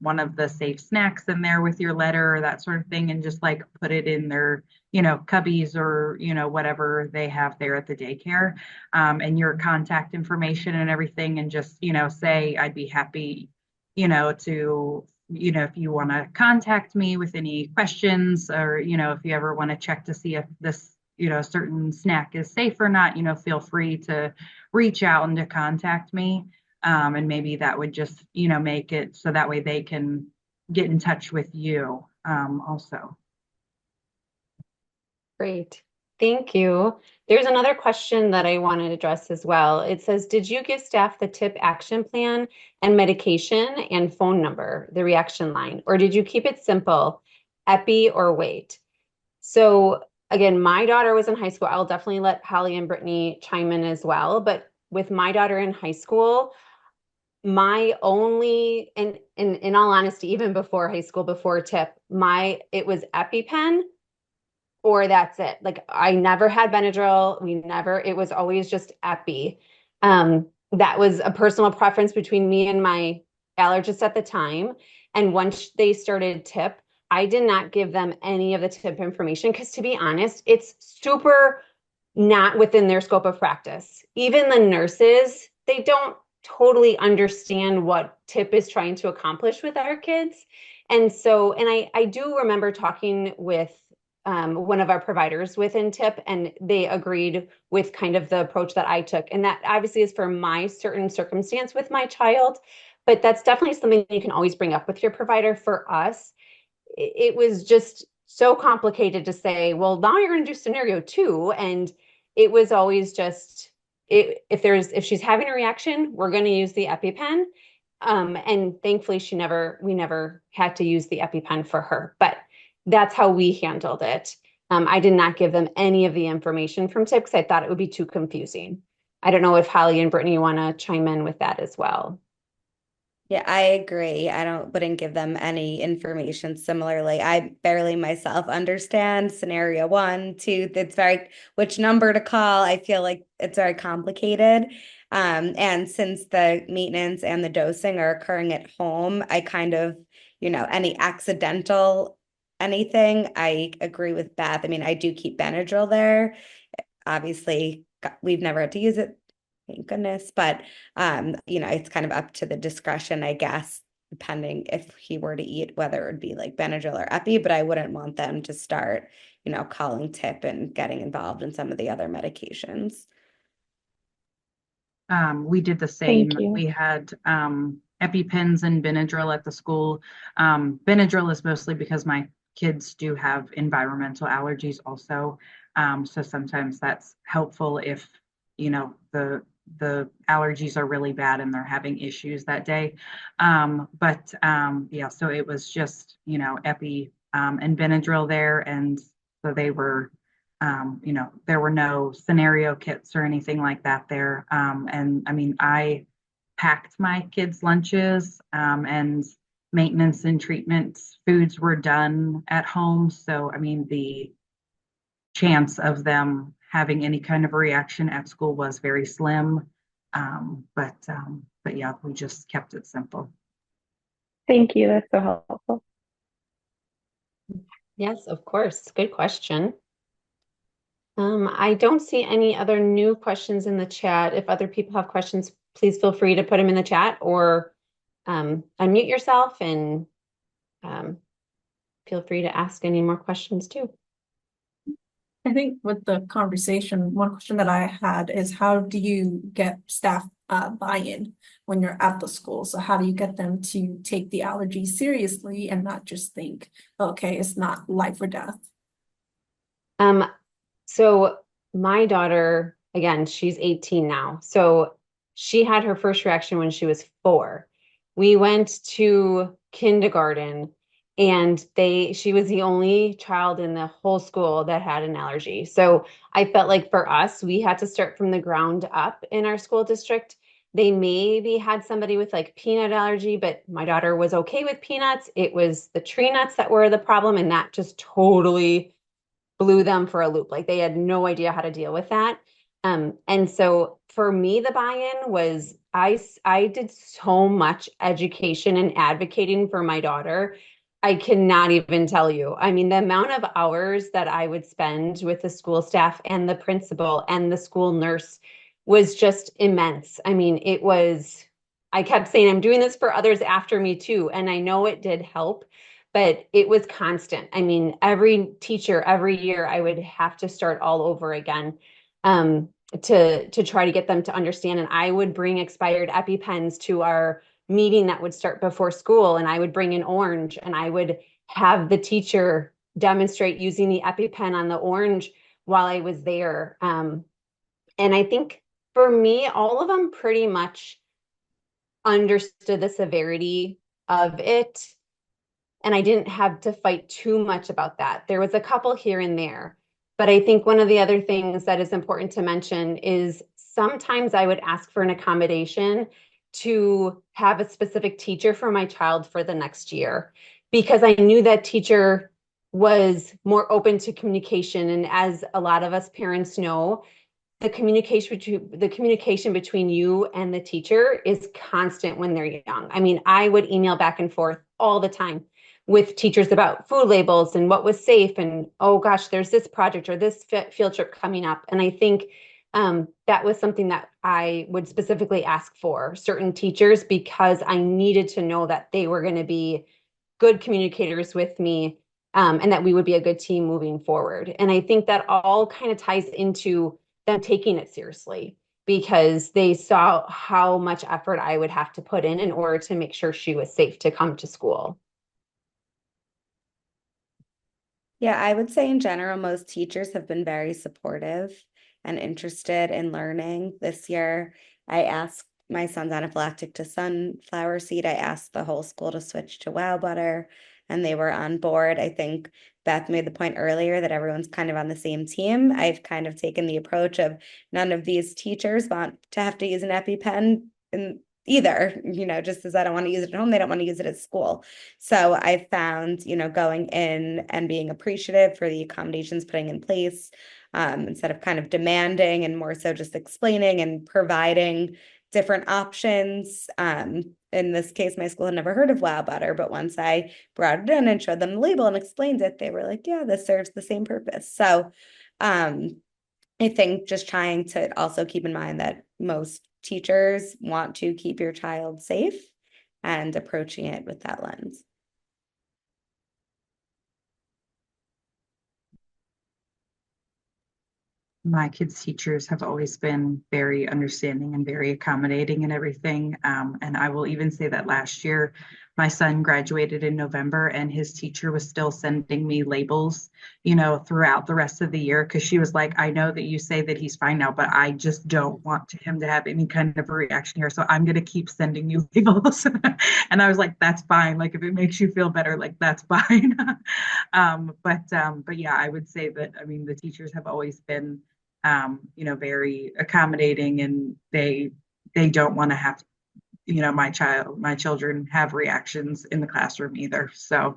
one of the safe snacks in there with your letter or that sort of thing, and just like put it in their, cubbies or, whatever they have there at the daycare, and your contact information and everything, and just, say, I'd be happy, to, if you want to contact me with any questions, or, if you ever want to check to see if this, certain snack is safe or not, feel free to reach out and to contact me. And maybe that would just, make it so that way they can get in touch with you also. great. Thank you. There's another question that I wanted to address as well. It says, did you give staff the tip action plan and medication and phone number, the reaction line, or did you keep it simple, epi or wait? So again, my daughter was in high school. I'll definitely let Holly and Brittany chime in as well. But with my daughter in high school, my only, and in all honesty, even before high school, before tip, it was EpiPen, or that's it. Like I never had Benadryl. It was always just Epi. That was a personal preference between me and my allergist at the time. And once they started tip, I did not give them any of the tip information, because to be honest, it's super not within their scope of practice. Even the nurses, they don't totally understand what tip is trying to accomplish with our kids. And so, I do remember talking with one of our providers within TIP, and they agreed with kind of the approach that I took. And that obviously is for my certain circumstance with my child, but that's definitely something you can always bring up with your provider. For us, it was just so complicated to say, well, now you're going to do scenario 2. And it was always just, if she's having a reaction, we're going to use the EpiPen. And thankfully we never had to use the EpiPen for her, but that's how we handled it. I did not give them any of the information from TIP because I thought it would be too confusing. I don't know if Holly and Brittany want to chime in with that as well. Yeah, I agree. Wouldn't give them any information similarly. I barely myself understand scenario 1, 2. It's very, which number to call. I feel like it's very complicated. And since the maintenance and the dosing are occurring at home, I kind of, any accidental anything, I agree with Beth. I mean, I do keep Benadryl there. Obviously, we've never had to use it, thank goodness. But it's kind of up to the discretion, I guess, depending if he were to eat, whether it would be like Benadryl or Epi, but I wouldn't want them to start, calling TIP and getting involved in some of the other medications. We did the same. Thank you. We had EpiPens and Benadryl at the school. Benadryl is mostly because my kids do have environmental allergies also. So sometimes that's helpful if, the allergies are really bad and they're having issues that day. Yeah, so it was just, Epi and Benadryl there. And so they were, there were no scenario kits or anything like that there. And I mean, I packed my kids' lunches and maintenance and treatment foods were done at home. So, I mean, the chance of them having any kind of a reaction at school was very slim. But yeah, we just kept it simple. Thank you. That's so helpful. Yes, of course. Good question. I don't see any other new questions in the chat. If other people have questions, please feel free to put them in the chat or unmute yourself and feel free to ask any more questions too. I think with the conversation, one question that I had is how do you get staff buy-in when you're at the school? So how do you get them to take the allergies seriously and not just think, okay, it's not life or death? So my daughter, again, she's 18 now. So she had her first reaction when she was 4. We went to kindergarten and she was the only child in the whole school that had an allergy. So I felt like for us, we had to start from the ground up in our school district. They maybe had somebody with like peanut allergy, but my daughter was okay with peanuts. It was the tree nuts that were the problem, and that just totally blew them for a loop. Like they had no idea how to deal with that. And so for me, the buy-in was I did so much education and advocating for my daughter. I cannot even tell you. I mean, the amount of hours that I would spend with the school staff and the principal and the school nurse was just immense. I mean, I kept saying, I'm doing this for others after me too. And I know it did help, but it was constant. I mean, every teacher, every year, I would have to start all over again to try to get them to understand. And I would bring expired EpiPens to our meeting that would start before school, and I would bring an orange, and I would have the teacher demonstrate using the EpiPen on the orange while I was there. And I think for me, all of them pretty much understood the severity of it. And I didn't have to fight too much about that. There was a couple here and there. But I think one of the other things that is important to mention is sometimes I would ask for an accommodation to have a specific teacher for my child for the next year, because I knew that teacher was more open to communication. And as a lot of us parents know, the communication between you and the teacher is constant when they're young. I mean, I would email back and forth all the time with teachers about food labels and what was safe, and oh gosh, there's this project or this field trip coming up. And I think that was something that I would specifically ask for certain teachers, because I needed to know that they were going to be good communicators with me and that we would be a good team moving forward. And I think that all kind of ties into them taking it seriously because they saw how much effort I would have to put in order to make sure she was safe to come to school. Yeah, I would say in general, most teachers have been very supportive and interested in learning. This year, I asked my son's anaphylactic to sunflower seed. I asked the whole school to switch to wow butter, and they were on board. I think Beth made the point earlier that everyone's kind of on the same team. I've kind of taken the approach of none of these teachers want to have to use an EpiPen in either, just as I don't want to use it at home, they don't want to use it at school. So I found, going in and being appreciative for the accommodations putting in place, instead of kind of demanding and more so just explaining and providing different options. In this case, my school had never heard of wow butter, but once I brought it in and showed them the label and explained it, they were like, yeah, this serves the same purpose. So I think just trying to also keep in mind that most teachers want to keep your child safe and approaching it with that lens. My kids' teachers have always been very understanding and very accommodating and everything. And I will even say that last year, my son graduated in November and his teacher was still sending me labels, throughout the rest of the year because she was like, I know that you say that he's fine now, but I just don't want him to have any kind of a reaction here. So I'm going to keep sending you labels. And I was like, that's fine. Like, if it makes you feel better, like, that's fine. But yeah, I would say that, I mean, the teachers have always been very accommodating and they don't want to have, my children have reactions in the classroom either. So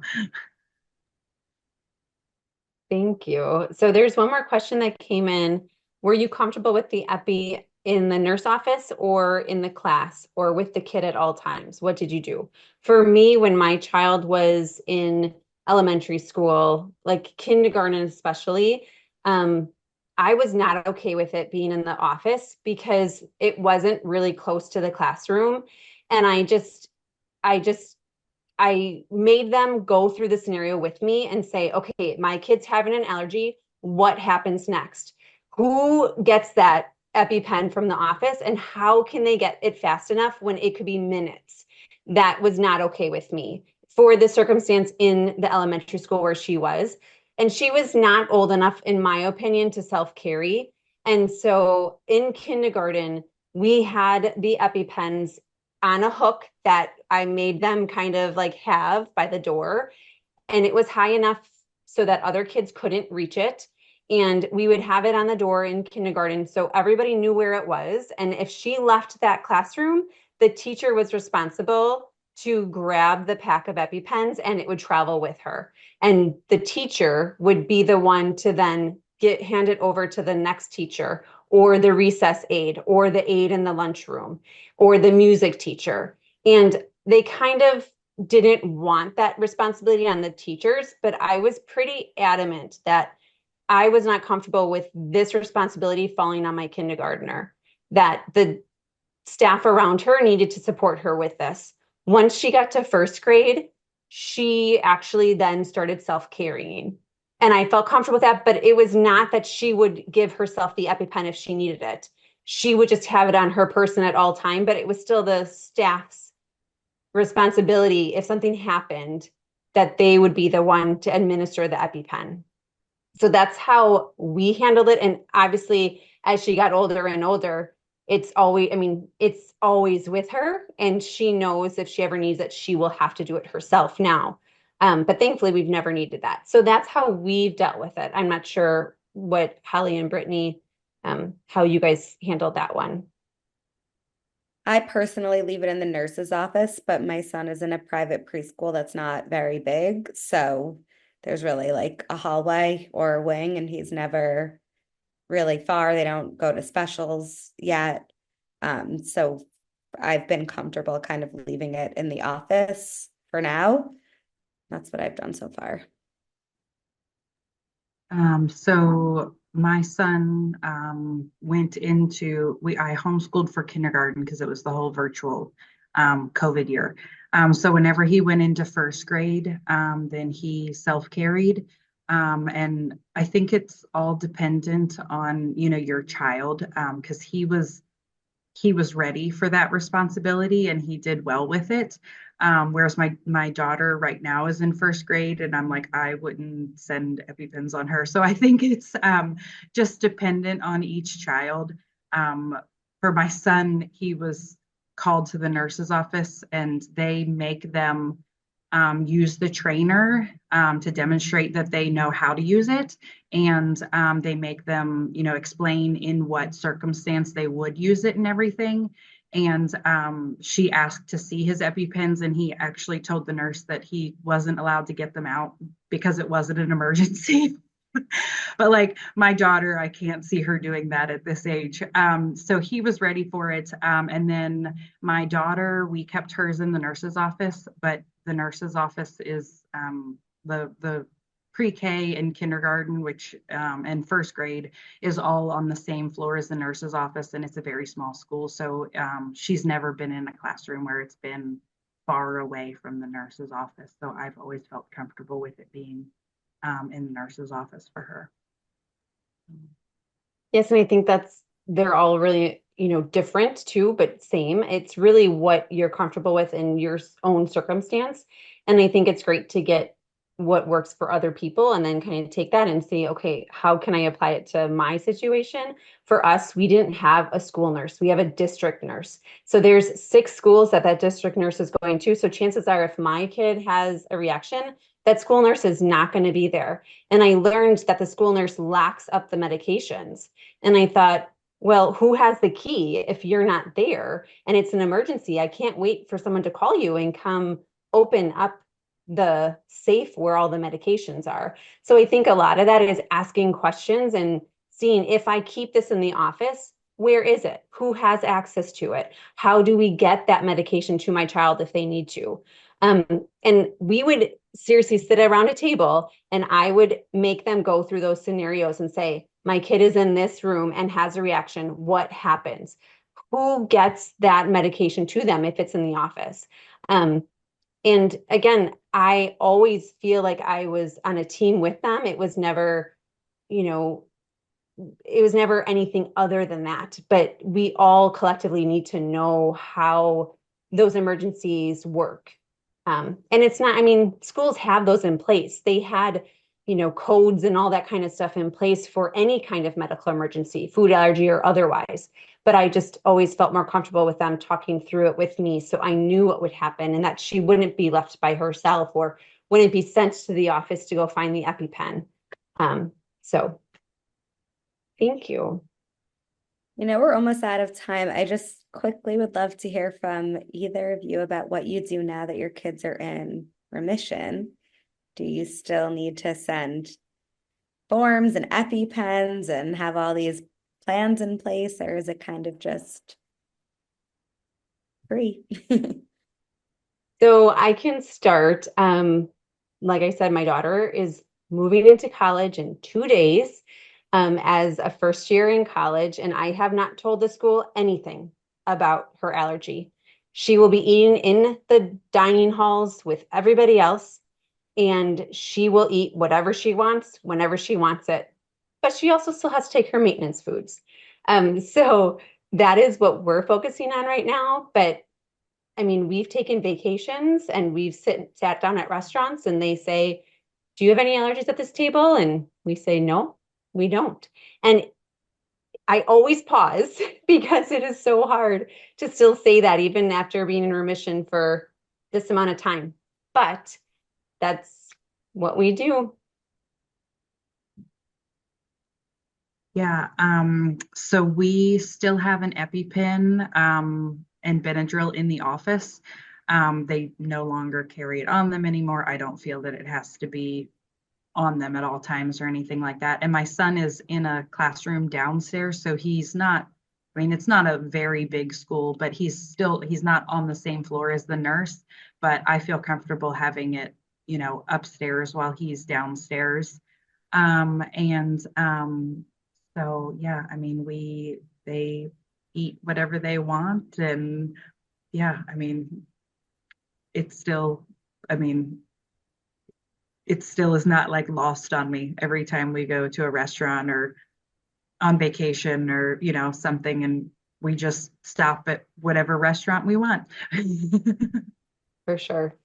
Thank you. So there's one more question that came in. Were you comfortable with the epi in the nurse office or in the class or with the kid at all times? What did you do? For me, when my child was in elementary school, like kindergarten especially, I was not okay with it being in the office because it wasn't really close to the classroom. And I made them go through the scenario with me and say, okay, my kid's having an allergy. What happens next? Who gets that EpiPen from the office and how can they get it fast enough when it could be minutes? That was not okay with me for the circumstance in the elementary school where she was. And she was not old enough, in my opinion, to self-carry. And so in kindergarten, we had the EpiPens on a hook that I made them kind of like have by the door. And it was high enough so that other kids couldn't reach it. And we would have it on the door in kindergarten so everybody knew where it was. And if she left that classroom, the teacher was responsible to grab the pack of EpiPens and it would travel with her. And the teacher would be the one to then hand it over to the next teacher or the recess aide or the aide in the lunchroom or the music teacher. And they kind of didn't want that responsibility on the teachers, but I was pretty adamant that I was not comfortable with this responsibility falling on my kindergartner, that the staff around her needed to support her with this. Once she got to first grade, she actually then started self-carrying. And I felt comfortable with that, but it was not that she would give herself the EpiPen if she needed it. She would just have it on her person at all time, but it was still the staff's responsibility if something happened that they would be the one to administer the EpiPen. So that's how we handled it. And obviously, as she got older and older, it's always with her. And she knows if she ever needs it, she will have to do it herself now. But thankfully, we've never needed that. So that's how we've dealt with it. I'm not sure what Holly and Brittany, how you guys handled that one. I personally leave it in the nurse's office, but my son is in a private preschool that's not very big. So there's really like a hallway or a wing, and he's never really far. They don't go to specials yet. So I've been comfortable kind of leaving it in the office for now. That's what I've done so far. So my son I homeschooled for kindergarten because it was the whole virtual COVID year. So whenever he went into first grade, then he self-carried. And I think it's all dependent on, your child, because he was ready for that responsibility and he did well with it. Whereas my daughter right now is in first grade, and I'm like, I wouldn't send EpiPens on her. So I think it's just dependent on each child. Um, for my son, he was called to the nurse's office, and they make them use the trainer to demonstrate that they know how to use it. And they make them, explain in what circumstance they would use it and everything. And she asked to see his EpiPens, and he actually told the nurse that he wasn't allowed to get them out because it wasn't an emergency. But like my daughter, I can't see her doing that at this age. So he was ready for it. And then my daughter, we kept hers in the nurse's office, but the nurse's office is the pre-K and kindergarten, which and first grade is all on the same floor as the nurse's office, and it's a very small school. So she's never been in a classroom where it's been far away from the nurse's office. So I've always felt comfortable with it being in the nurse's office for her. Yes, and I think they're all really, different too, but same. It's really what you're comfortable with in your own circumstance. And I think it's great to get what works for other people and then kind of take that and say, okay, how can I apply it to my situation? For us, we didn't have a school nurse. We have a district nurse. So there's 6 schools that district nurse is going to. So chances are if my kid has a reaction, that school nurse is not going to be there. And I learned that the school nurse locks up the medications. And I thought, well, who has the key if you're not there and it's an emergency? I can't wait for someone to call you and come open up the safe where all the medications are. So I think a lot of that is asking questions and seeing, if I keep this in the office, where is it? Who has access to it? How do we get that medication to my child if they need to? And we would seriously sit around a table and I would make them go through those scenarios and say, my kid is in this room and has a reaction. What happens? Who gets that medication to them if it's in the office? And again, I always feel like I was on a team with them. It was never, you know, it was never anything other than that. But we all collectively need to know how those emergencies work. And it's not, I mean, schools have those in place. They had, codes and all that kind of stuff in place for any kind of medical emergency, food allergy or otherwise. But I just always felt more comfortable with them talking through it with me. So I knew what would happen and that she wouldn't be left by herself or wouldn't be sent to the office to go find the EpiPen. So thank you. We're almost out of time. I just quickly would love to hear from either of you about what you do now that your kids are in remission. Do you still need to send forms and EpiPens and have all these plans in place, or is it kind of just free? So I can start. Like I said, my daughter is moving into college in 2 days as a first year in college, and I have not told the school anything about her allergy. She will be eating in the dining halls with everybody else, and she will eat whatever she wants whenever she wants it. But she also still has to take her maintenance foods. So that is what we're focusing on right now. But I mean, we've taken vacations and we've sat down at restaurants and they say, do you have any allergies at this table? And we say, no, we don't. And I always pause because it is so hard to still say that even after being in remission for this amount of time. But that's what we do. Yeah, so we still have an EpiPen and Benadryl in the office. They no longer carry it on them anymore. I don't feel that it has to be on them at all times or anything like that. And my son is in a classroom downstairs, so he's not, I mean, it's not a very big school, but he's not on the same floor as the nurse, but I feel comfortable having it, upstairs while he's downstairs. And so yeah, I mean, they eat whatever they want, and yeah, I mean, it's still, I mean, it still is not like lost on me every time we go to a restaurant or on vacation or, something, and we just stop at whatever restaurant we want. For sure.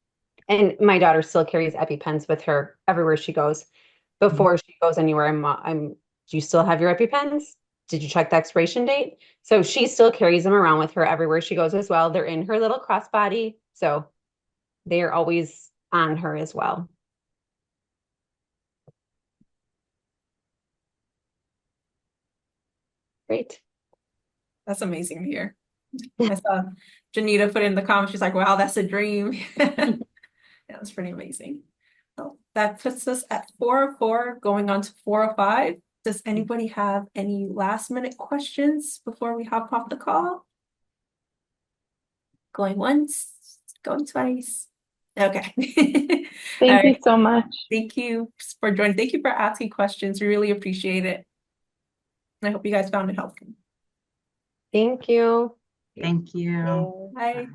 And my daughter still carries EpiPens with her everywhere she goes. Before she goes anywhere, do you still have your EpiPens? Did you check the expiration date? So she still carries them around with her everywhere she goes as well. They're in her little crossbody, so they're always on her as well. Great. That's amazing to hear. I saw Janita put in the comments, she's like, wow, that's a dream. That was pretty amazing. So that puts us at 404, going on to 405. Does anybody have any last minute questions before we hop off the call? Going once, going twice. Okay. All Thank you right. so much. Thank you for joining. Thank you for asking questions. We really appreciate it. I hope you guys found it helpful. Thank you. Thank you. Bye. Bye.